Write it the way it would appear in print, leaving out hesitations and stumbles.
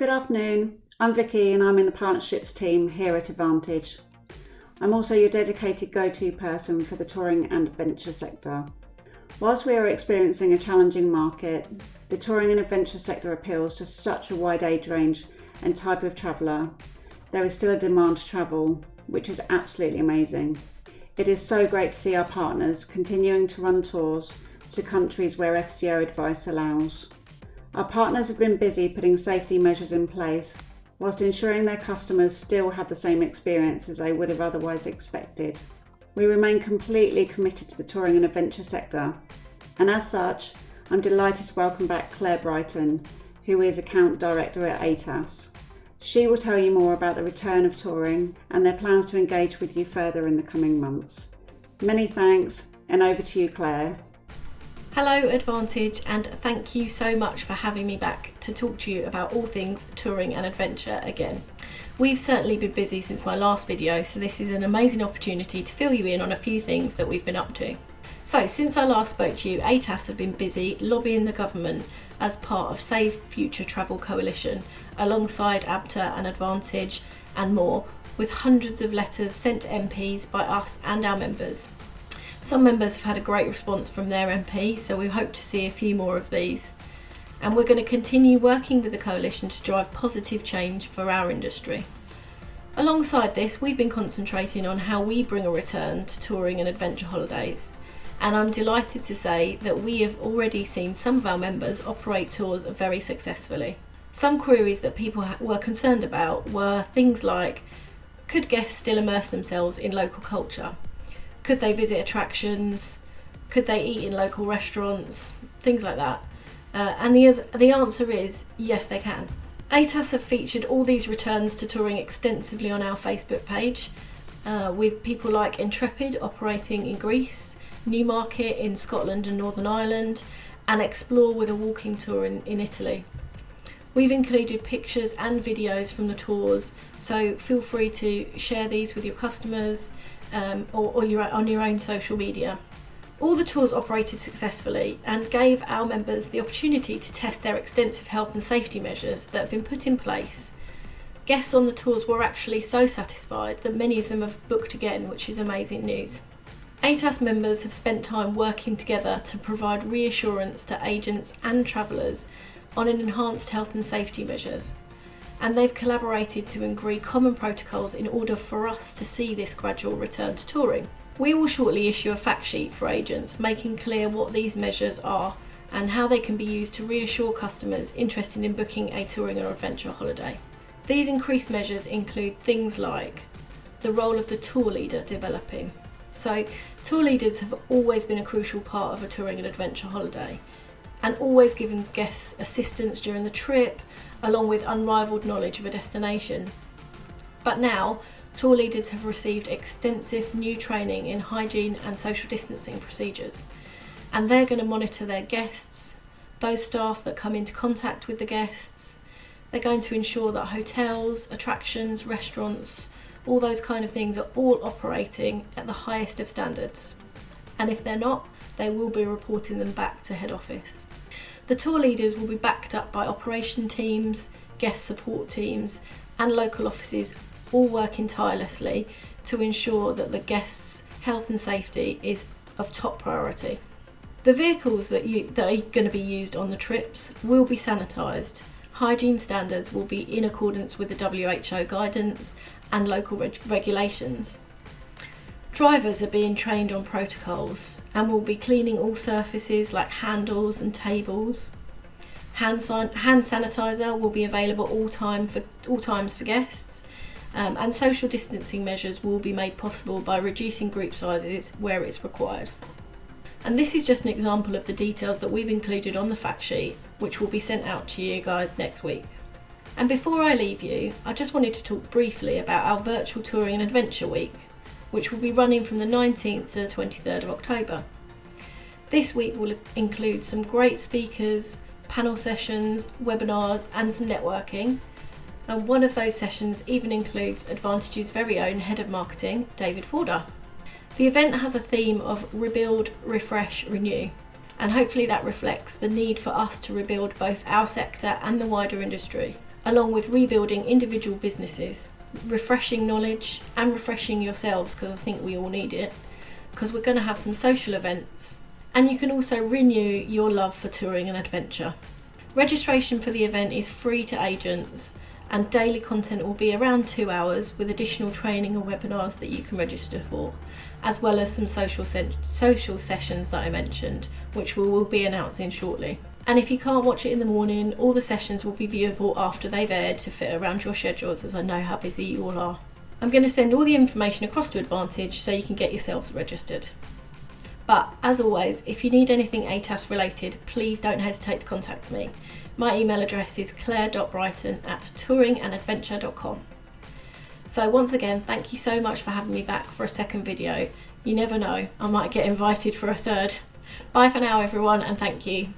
Good afternoon, I'm Vicky and I'm in the partnerships team here at Advantage. I'm also your dedicated go-to person for the touring and adventure sector. Whilst we are experiencing a challenging market, the touring and adventure sector appeals to such a wide age range and type of traveller. There is still a demand to travel, which is absolutely amazing. It is so great to see our partners continuing to run tours to countries where FCO advice allows. Our partners have been busy putting safety measures in place, whilst ensuring their customers still have the same experience as they would have otherwise expected. We remain completely committed to the touring and adventure sector, and as such, I'm delighted to welcome back Claire Brighton, who is Account Director at ATAS. She will tell you more about the return of touring and their plans to engage with you further in the coming months. Many thanks, and over to you, Claire. Hello Advantage, and thank you so much for having me back to talk to you about all things touring and adventure again. We've certainly been busy since my last video, so this is an amazing opportunity to fill you in on a few things that we've been up to. So since I last spoke to you, ATAS have been busy lobbying the government as part of Save Future Travel Coalition, alongside ABTA and Advantage and more, with hundreds of letters sent to MPs by us and our members. Some members have had a great response from their MP, so we hope to see a few more of these. And we're going to continue working with the coalition to drive positive change for our industry. Alongside this, we've been concentrating on how we bring a return to touring and adventure holidays. And I'm delighted to say that we have already seen some of our members operate tours very successfully. Some queries that people were concerned about were things like, could guests still immerse themselves in local culture? Could they visit attractions? Could they eat in local restaurants? Things like that. And the answer is yes, they can. ATAS have featured all these returns to touring extensively on our Facebook page, with people like Intrepid operating in Greece, Newmarket in Scotland and Northern Ireland, and Explore with a walking tour in Italy. We've included pictures and videos from the tours, so feel free to share these with your customers or on your own social media. All the tours operated successfully and gave our members the opportunity to test their extensive health and safety measures that have been put in place. Guests on the tours were actually so satisfied that many of them have booked again, which is amazing news. ATAS members have spent time working together to provide reassurance to agents and travellers on an enhanced health and safety measures. And they've collaborated to agree common protocols in order for us to see this gradual return to touring. We will shortly issue a fact sheet for agents, making clear what these measures are and how they can be used to reassure customers interested in booking a touring or adventure holiday. These increased measures include things like the role of the tour leader developing. So, tour leaders have always been a crucial part of a touring and adventure holiday, and always given guests assistance during the trip, along with unrivaled knowledge of a destination. But now, tour leaders have received extensive new training in hygiene and social distancing procedures, and they're going to monitor their guests, those staff that come into contact with the guests. They're going to ensure that hotels, attractions, restaurants, all those kind of things are all operating at the highest of standards. And if they're not, they will be reporting them back to head office. The tour leaders will be backed up by operation teams, guest support teams, and local offices, all working tirelessly to ensure that the guests' health and safety is of top priority. The vehicles that are going to be used on the trips will be sanitised. Hygiene standards will be in accordance with the WHO guidance and local regulations. Drivers are being trained on protocols and will be cleaning all surfaces like handles and tables. Hand sanitizer will be available all times for guests, and social distancing measures will be made possible by reducing group sizes where it's required. And this is just an example of the details that we've included on the fact sheet, which will be sent out to you guys next week. And before I leave you, I just wanted to talk briefly about our virtual Touring and Adventure Week, which will be running from the 19th to the 23rd of October. This week will include some great speakers, panel sessions, webinars and some networking. And one of those sessions even includes Advantage's very own Head of Marketing, David Forder. The event has a theme of Rebuild, Refresh, Renew, and hopefully that reflects the need for us to rebuild both our sector and the wider industry. along with rebuilding individual businesses, refreshing knowledge and refreshing yourselves, because I think we all need it, because we're going to have some social events, and you can also renew your love for touring and adventure. Registration for the event is free to agents, and daily content will be around 2 hours with additional training and webinars that you can register for, as well as some social sessions that I mentioned, which we will be announcing shortly. And if you can't watch it in the morning, all the sessions will be viewable after they've aired to fit around your schedules, as I know how busy you all are. I'm going to send all the information across to Advantage so you can get yourselves registered. But as always, if you need anything ATAS related, please don't hesitate to contact me. My email address is claire.brighton@touringandadventure.com. So once again, thank you so much for having me back for a second video. You never know, I might get invited for a third. Bye for now everyone, and thank you.